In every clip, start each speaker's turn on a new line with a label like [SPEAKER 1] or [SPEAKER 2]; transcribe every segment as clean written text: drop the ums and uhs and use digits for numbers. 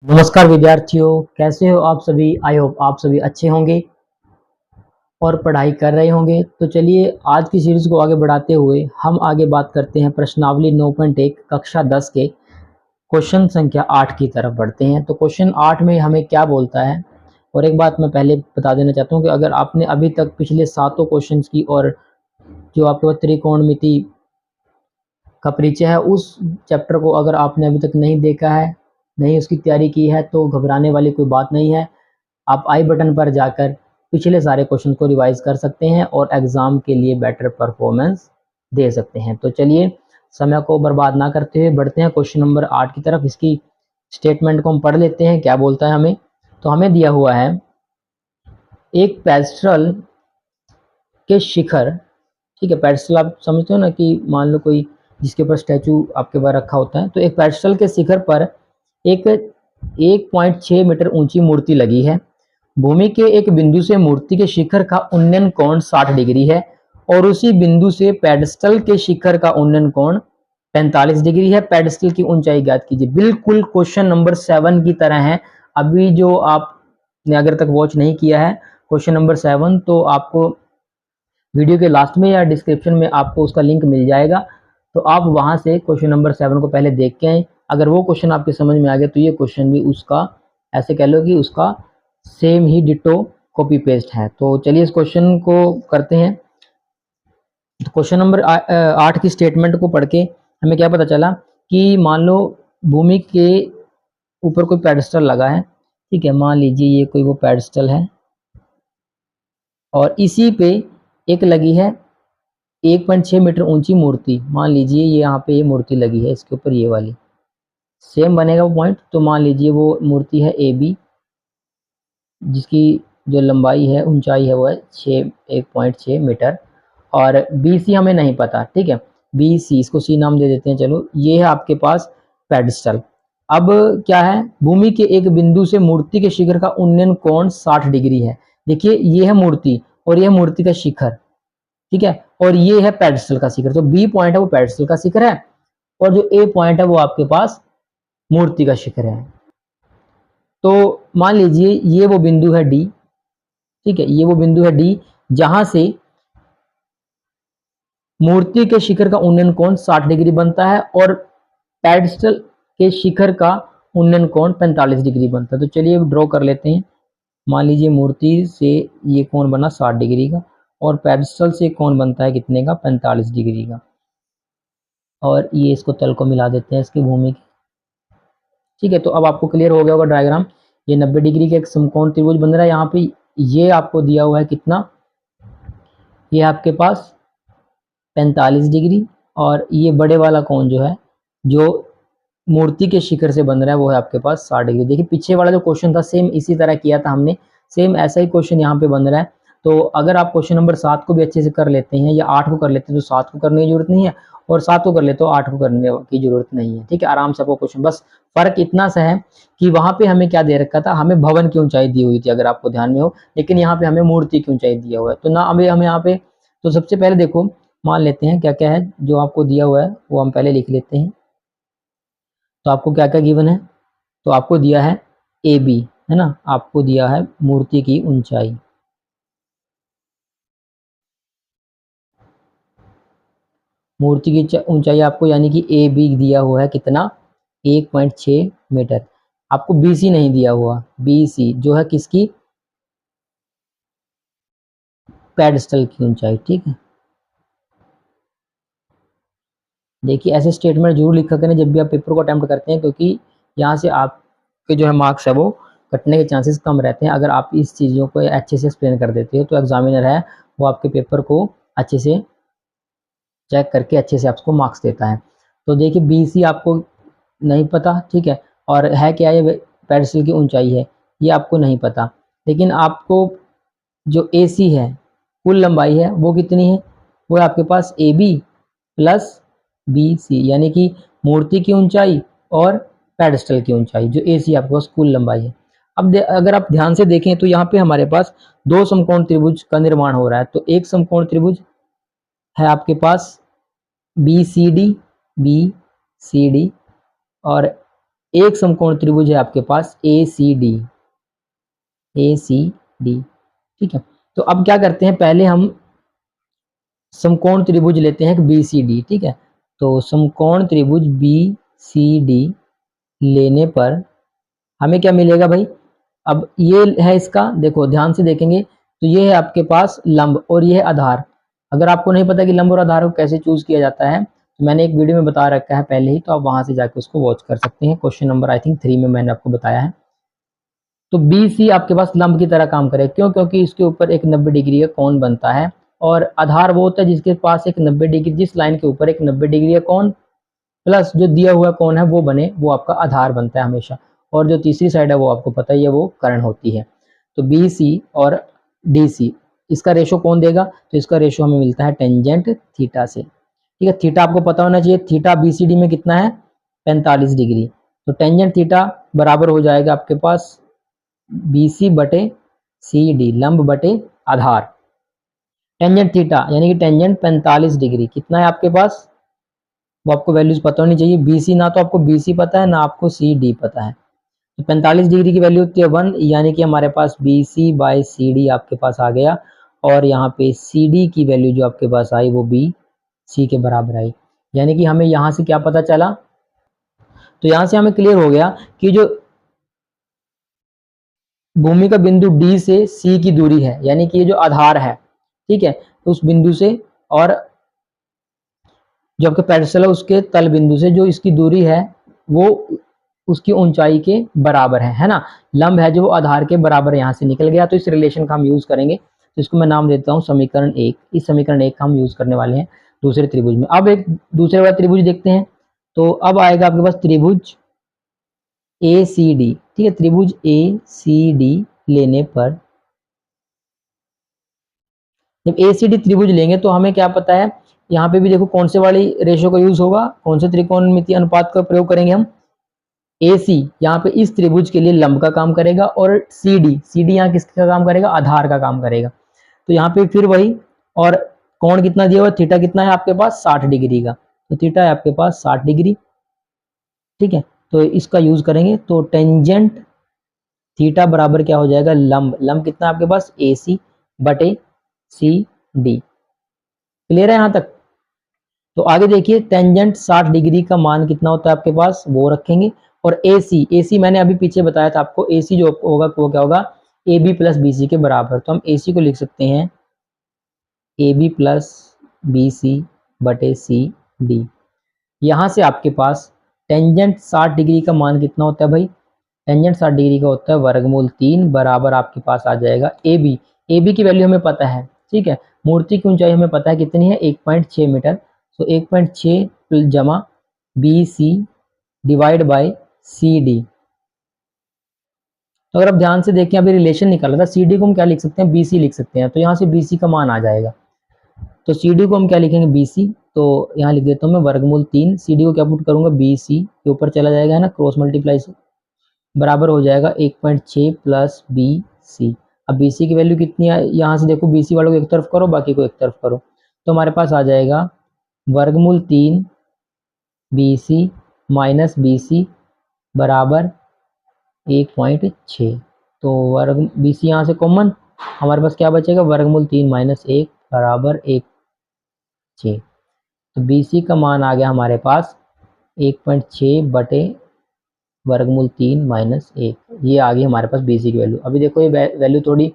[SPEAKER 1] नमस्कार विद्यार्थियों, कैसे हो आप सभी। आई होप आप सभी अच्छे होंगे और पढ़ाई कर रहे होंगे। तो चलिए आज की सीरीज को आगे बढ़ाते हुए हम आगे बात करते हैं प्रश्नावली 9.1 कक्षा 10 के क्वेश्चन संख्या 8 की तरफ बढ़ते हैं। तो क्वेश्चन 8 में हमें क्या बोलता है। और एक बात मैं पहले बता देना चाहता हूँ कि अगर आपने अभी तक पिछले 7 क्वेश्चन की और जो आपके पास त्रिकोणमिति का परिचय है उस चैप्टर को अगर आपने अभी तक नहीं देखा है, नहीं उसकी तैयारी की है, तो घबराने वाली कोई बात नहीं है। आप आई बटन पर जाकर पिछले सारे क्वेश्चन को रिवाइज कर सकते हैं और एग्जाम के लिए बेटर परफॉर्मेंस दे सकते हैं। तो चलिए समय को बर्बाद ना करते हुए बढ़ते हैं क्वेश्चन नंबर 8 की तरफ। इसकी स्टेटमेंट को हम पढ़ लेते हैं, क्या बोलता है हमें। तो हमें दिया हुआ है एक पेस्ट्रल के शिखर, ठीक है। पेडस्टल आप समझते हो ना कि मान लो कोई जिसके ऊपर स्टैचू आपके पास रखा होता है। तो एक पेडस्टल के शिखर पर एक 1.6 मीटर ऊंची मूर्ति लगी है। भूमि के एक बिंदु से मूर्ति के शिखर का उन्नयन कोण 60 डिग्री है और उसी बिंदु से पेडस्टल के शिखर का उन्नयन कोण 45 डिग्री है। पेडस्टल की ऊंचाई ज्ञात कीजिए। बिल्कुल क्वेश्चन नंबर 7 की तरह है। अभी जो आपने अगर तक वॉच नहीं किया है क्वेश्चन नंबर 7, तो आपको वीडियो के लास्ट में या डिस्क्रिप्शन में आपको उसका लिंक मिल जाएगा। तो आप वहां से क्वेश्चन नंबर 7 को पहले देख के आए। अगर वो क्वेश्चन आपके समझ में आ गया तो ये क्वेश्चन भी उसका, ऐसे कह लो कि उसका सेम ही डिटो कॉपी पेस्ट है। तो चलिए इस क्वेश्चन को करते हैं। तो क्वेश्चन नंबर 8 की स्टेटमेंट को पढ़ के हमें क्या पता चला कि मान लो भूमि के ऊपर कोई पेडस्टल लगा है, ठीक है। मान लीजिए ये कोई वो पेडस्टल है और इसी पे एक लगी है 1.6 मीटर ऊंची मूर्ति। मान लीजिए ये यहाँ पे ये मूर्ति लगी है, इसके ऊपर ये वाली सेम बनेगा वो पॉइंट। तो मान लीजिए वो मूर्ति है ए बी, जिसकी जो लंबाई है ऊंचाई है वो है 1.6 मीटर और बी सी हमें नहीं पता, ठीक है। बी सी, इसको सी नाम दे देते हैं। चलो ये है आपके पास पेडस्टल। अब क्या है, भूमि के एक बिंदु से मूर्ति के शिखर का उन्नयन कोण 60 डिग्री है। देखिए ये है मूर्ति और यह मूर्ति का शिखर, ठीक है। और ये है पेडस्टल का शिखर। तो बी पॉइंट है वो पेडस्टल का शिखर है और जो ए पॉइंट है वो आपके पास मूर्ति का शिखर है। तो मान लीजिए ये वो बिंदु है डी, ठीक है। ये वो बिंदु है डी जहां से मूर्ति के शिखर का उन्नयन कोण 60 डिग्री बनता है और पेडस्टल के शिखर का उन्नयन कोण 45 डिग्री बनता है। तो चलिए ड्रॉ कर लेते हैं। मान लीजिए मूर्ति से ये कोण बना 60 डिग्री का और पेडस्टल से कोण बनता है कितने का, 45 डिग्री का। और ये इसको तल को मिला देते हैं इसकी भूमि की, ठीक है। तो अब आपको क्लियर हो गया होगा डायग्राम। ये 90 डिग्री का एक समकोण त्रिभुज बन रहा है। यहाँ पे ये आपको दिया हुआ है कितना, ये आपके पास 45 डिग्री और ये बड़े वाला कोण जो है जो मूर्ति के शिखर से बन रहा है वो है आपके पास 60 डिग्री। देखिए पीछे वाला जो क्वेश्चन था सेम इसी तरह किया था हमने, सेम ऐसा ही क्वेश्चन यहाँ पे बन रहा है। तो अगर आप क्वेश्चन नंबर 7 को भी अच्छे से कर लेते हैं या 8 को कर लेते हैं तो 7 को करने की जरूरत नहीं है और 7 को कर लेते हो 8 को करने की जरूरत नहीं है, ठीक है। आराम से आपको क्वेश्चन, बस फर्क इतना सा है कि वहां पे हमें क्या दे रखा था, हमें भवन की ऊंचाई दी हुई थी अगर आपको ध्यान में हो, लेकिन यहाँ पे हमें मूर्ति की ऊंचाई दिया हुआ है। तो ना अभी हमें यहाँ पे, तो सबसे पहले देखो मान लेते हैं क्या क्या है जो आपको दिया हुआ है वो हम पहले लिख लेते हैं। तो आपको क्या क्या गिवन है, तो आपको दिया है ए बी, है ना। आपको दिया है मूर्ति की ऊंचाई, मूर्ति की ऊंचाई आपको यानी कि ए बी दिया हुआ है कितना, 1.6 मीटर। आपको बी सी नहीं दिया हुआ, बी सी जो है किसकी, पेडस्टल की ऊंचाई, ठीक है। देखिए ऐसे स्टेटमेंट जरूर लिखा करें जब भी आप पेपर को अटेम्प्ट करते हैं, क्योंकि यहाँ से आपके जो है मार्क्स है वो कटने के चांसेस कम रहते हैं। अगर आप इस चीज़ों को अच्छे से एक्सप्लेन कर देते हो तो एग्जामिनर है वो आपके पेपर को अच्छे से चेक करके अच्छे से आपको मार्क्स देता है। तो देखिए बी सी आपको नहीं पता, ठीक है। और है क्या, ये पेडस्टल की ऊंचाई है, ये आपको नहीं पता। लेकिन आपको जो ए सी है कुल लंबाई है वो कितनी है, वो है आपके पास A B plus B C, यानी कि मूर्ति की ऊंचाई और पेडस्टल की ऊंचाई जो ए सी आपके पास कुल लंबाई है। अब अगर आप ध्यान से देखें तो यहाँ पे हमारे पास दो समकोण त्रिभुज का निर्माण हो रहा है। तो एक समकोण त्रिभुज है आपके पास B C D, B C D, और एक समकोण त्रिभुज है आपके पास ACD, ACD, ठीक है। तो अब क्या करते हैं, पहले हम समकोण त्रिभुज लेते हैं एक BCD, ठीक है। तो समकोण त्रिभुज BCD लेने पर हमें क्या मिलेगा भाई, अब ये है इसका, देखो ध्यान से देखेंगे तो ये है आपके पास लंब और ये है आधार। अगर आपको नहीं पता कि लंब और आधार को कैसे चूज किया जाता है तो मैंने एक वीडियो में बता रखा है पहले ही, तो आप वहां से जाकर उसको वॉच कर सकते हैं। क्वेश्चन नंबर आई थिंक 3 में मैंने आपको बताया है। तो BC आपके पास लंब की तरह काम करे, क्यों? क्योंकि इसके ऊपर एक 90 डिग्री का कोण बनता है, और आधार वो होता है जिसके पास एक 90 डिग्री, जिस लाइन के ऊपर एक 90 डिग्री का कोण प्लस जो दिया हुआ कोण है वो बने, वो आपका आधार बनता है हमेशा। और जो तीसरी साइड है वो आपको पता ही है, वो कर्ण होती है। तो BC और DC इसका रेशो कौन देगा, तो इसका रेशो हमें मिलता है टेंजेंट थीटा से, ठीक है। थीटा आपको पता होना चाहिए, थीटा BCD में कितना है, 45 डिग्री। तो टेंजेंट थीटा बराबर हो जाएगा आपके पास BC बटे CD, लंब बटे आधार। टेंजेंट थीटा यानी कि टेंजेंट 45 डिग्री कितना है आपके पास, वो आपको वैल्यूज पता होनी चाहिए। BC ना तो आपको BC पता है ना आपको CD पता है। तो 45 डिग्री की वैल्यू होती है 1, यानी कि हमारे पास BC बाई CD आपके पास आ गया, और यहाँ पे CD की वैल्यू जो आपके पास आई वो BC के बराबर आई। यानी कि हमें यहाँ से क्या पता चला, तो यहाँ से हमें क्लियर हो गया कि जो भूमि का बिंदु D से C की दूरी है, यानी कि ये जो आधार है, ठीक है, तो उस बिंदु से और जो आपका पेडस्टल है उसके तल बिंदु से जो इसकी दूरी है वो उसकी ऊंचाई के बराबर है ना। लंब है जो आधार के बराबर यहाँ से निकल गया, तो इस रिलेशन का हम यूज करेंगे। तो इसको मैं नाम देता हूँ समीकरण 1। इस समीकरण 1 का हम यूज करने वाले हैं दूसरे त्रिभुज में। अब एक दूसरे वाला त्रिभुज देखते हैं। तो अब आएगा आपके पास त्रिभुज ACD, ठीक है। त्रिभुज ACD लेने पर, जब ACD त्रिभुज लेंगे तो हमें क्या पता है, यहाँ पे भी देखो कौन से वाली रेशो का यूज होगा, कौन से त्रिकोणमितीय अनुपात का प्रयोग करेंगे हम। AC यहाँ पे इस त्रिभुज के लिए लंब का काम करेगा, और CD यहाँ किसका काम करेगा, आधार का काम करेगा। तो यहाँ पे फिर वही, और कोण कितना दिया हुआ, थीटा कितना है आपके पास 60 डिग्री का, तो थीटा है आपके पास 60 डिग्री, ठीक है। तो इसका यूज करेंगे, तो टेंजेंट थीटा बराबर क्या हो जाएगा, लंब। लंब कितना है आपके पास AC बटे CD। क्लियर है यहाँ तक? तो आगे देखिए, टेंजेंट 60 डिग्री का मान कितना होता है आपके पास, वो रखेंगे। और AC मैंने अभी पीछे बताया था आपको, AC जो होगा वो क्या होगा, AB प्लस BC के बराबर। तो हम AC को लिख सकते हैं AB प्लस BC बटे CD। यहाँ से आपके पास टेंजेंट 60 डिग्री का मान कितना होता है भाई, टेंजेंट 60 डिग्री का होता है वर्गमूल 3 बराबर आपके पास आ जाएगा AB की वैल्यू हमें पता है, ठीक है। मूर्ति की ऊंचाई हमें पता है कितनी है, 1.6 मीटर। तो 1.6 जमा BC डिवाइड बाय CD। तो अगर आप ध्यान से देखें, अभी रिलेशन निकाला था, CD को हम क्या लिख सकते हैं, BC लिख सकते हैं। तो यहाँ से BC का मान आ जाएगा, तो CD को हम क्या लिखेंगे, BC। तो यहाँ लिख देता हूँ मैं वर्गमूल 3, CD को क्या पुट करूंगा, BC के ऊपर चला जाएगा, है ना, क्रॉस मल्टीप्लाई से बराबर हो जाएगा 1.6 प्लस BC। अब BC की वैल्यू कितनी है, यहाँ से देखो BC वालों को एक तरफ करो, बाकी को एक तरफ करो, तो हमारे पास आ जाएगा वर्गमूल 3 BC माइनस BC बराबर 1.6। तो वर्ग BC यहाँ से कॉमन, हमारे पास क्या बचेगा, वर्गमूल 3 माइनस 1 बराबर 1.6। तो BC का मान आ गया हमारे पास 1.6 बटे वर्गमूल 3 माइनस 1। ये आ गई हमारे पास BC की वैल्यू। अभी देखो ये वैल्यू थोड़ी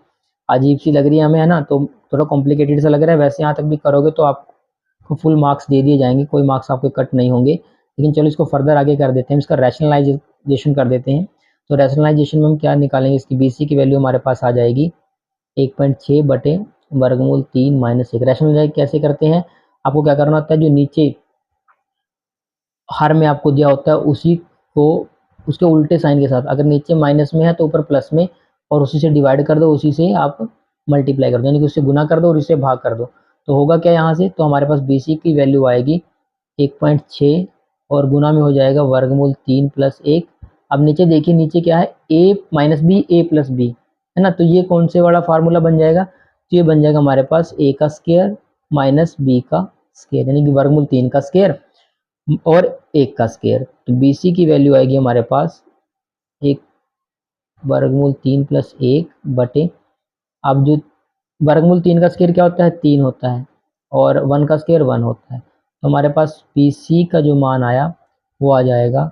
[SPEAKER 1] अजीब सी लग रही है हमें, है ना, तो थोड़ा कॉम्प्लिकेटेड सा लग रहा है। वैसे यहाँ तक भी करोगे तो आपको फुल मार्क्स दे दिए जाएंगे, कोई मार्क्स आपके कट नहीं होंगे। लेकिन चलो इसको फर्दर आगे कर देते हैं, इसका रैशनलाइजेशन कर देते हैं। तो रैशनलाइजेशन में हम क्या निकालेंगे, इसकी BC की वैल्यू हमारे पास आ जाएगी 1.6 बटे वर्गमूल 3 माइनस 1। रैशनलाइज कैसे करते हैं, आपको क्या करना होता है, जो नीचे हर में आपको दिया होता है उसी को उसके उल्टे साइन के साथ, अगर नीचे माइनस में है तो ऊपर प्लस में, और उसी से डिवाइड कर दो, उसी से आप मल्टीप्लाई कर दो, यानी कि उससे गुना कर दो और इससे भाग कर दो। तो होगा क्या यहाँ से, तो हमारे पास BC की वैल्यू आएगी 1.6 और गुना में हो जाएगा वर्गमूल 3 प्लस 1। अब नीचे देखिए, नीचे क्या है, A minus B A plus B, है ना। तो ये कौन से वाला फार्मूला बन जाएगा, तो ये बन जाएगा हमारे पास A का स्क्वायर माइनस B का स्क्वायर, यानी कि वर्गमूल 3 का स्क्वायर और 1 का स्क्वायर, तो BC की वैल्यू आएगी हमारे पास 1 वर्गमूल 3 प्लस 1 बटे, अब जो वर्गमूल 3 का स्क्वायर क्या होता है, 3 होता है, और 1 का स्क्वायर 1 होता है। तो हमारे पास BC का जो मान आया वो आ जाएगा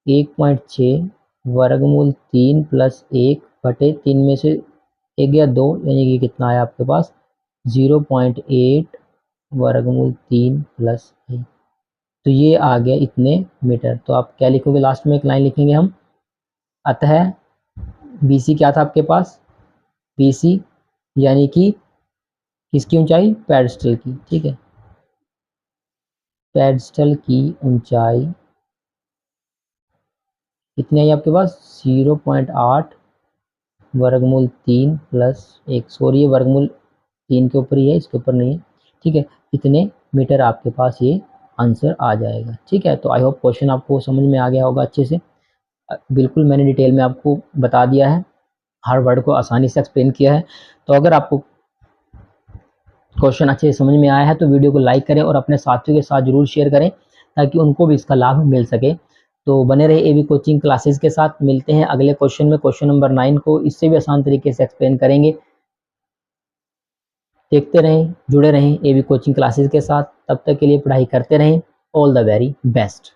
[SPEAKER 1] 1.6 वर्गमूल 3 प्लस 1 बटे 3 में से 1 गया 2, यानी कि कितना आया आपके पास 0.8 वर्गमूल 3 प्लस 1। तो ये आ गया इतने मीटर। तो आप क्या लिखोगे, लास्ट में एक लाइन लिखेंगे हम, अतः BC क्या था आपके पास, BC यानी कि किसकी ऊंचाई, पेडस्टल की, ठीक है, पेडस्टल की ऊंचाई कितनी आई आपके पास 0.8 वर्गमूल 3 प्लस 1, सॉरी ये वर्गमूल 3 के ऊपर ही है, इसके ऊपर नहीं है, ठीक है, इतने मीटर आपके पास ये आंसर आ जाएगा। ठीक है, तो आई होप क्वेश्चन आपको समझ में आ गया होगा अच्छे से। बिल्कुल मैंने डिटेल में आपको बता दिया है, हर वर्ड को आसानी से एक्सप्लेन किया है। तो अगर आपको क्वेश्चन अच्छे से समझ में आया है तो वीडियो को लाइक करें और अपने साथियों के साथ जरूर शेयर करें ताकि उनको भी इसका लाभ मिल सके। तो बने रहे एबी कोचिंग क्लासेस के साथ। मिलते हैं अगले क्वेश्चन में, क्वेश्चन नंबर 9 को इससे भी आसान तरीके से एक्सप्लेन करेंगे। देखते रहें, जुड़े रहें एबी कोचिंग क्लासेस के साथ। तब तक के लिए पढ़ाई करते रहें। All the very best.